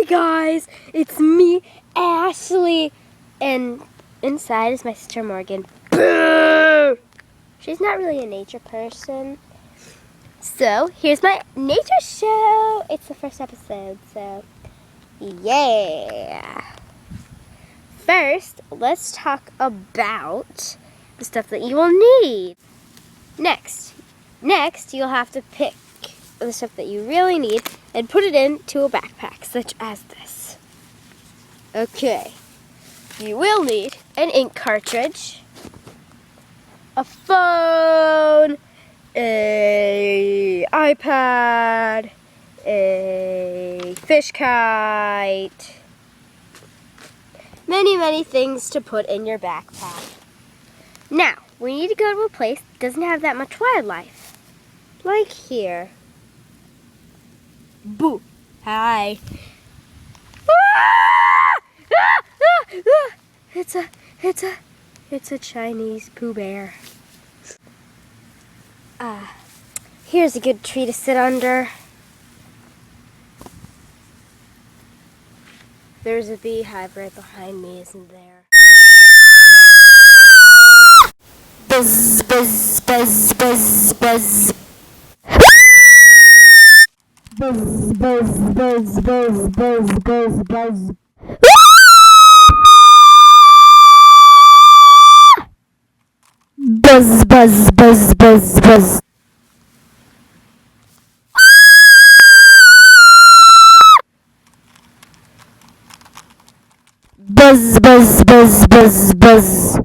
Hi guys, it's me, Ashley, and inside is my sister Morgan. Boo! She's not really a nature person. So, here's my nature show. It's the first episode, so yeah. First, let's talk about the stuff that you will need. Next, you'll have to pick the stuff that you really need and put it into a backpack, such as this. Okay, you will need an ink cartridge, a phone, a iPad, a fish kite, many things to put in your backpack. Now, we need to go to a place that doesn't have that much wildlife, like here. Boo! Hi. It's a Chinese Pooh Bear. Here's a good tree to sit under. There's a beehive right behind me, isn't there? Buzz, buzz, buzz, buzz, buzz. Buzz, buzz, buzz, buzz, buzz, buzz, buzz. Buzz, buzz, buzz, buzz, buzz. Buzz, buzz, buzz, buzz, buzz.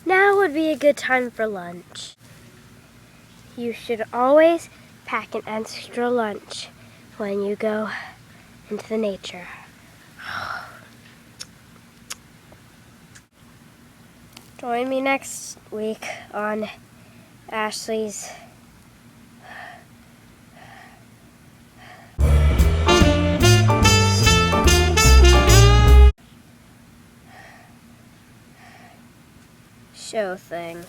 Now would be a good time for lunch. You should always pack an extra lunch when you go into the nature. Join me next week on Ashley's show thing.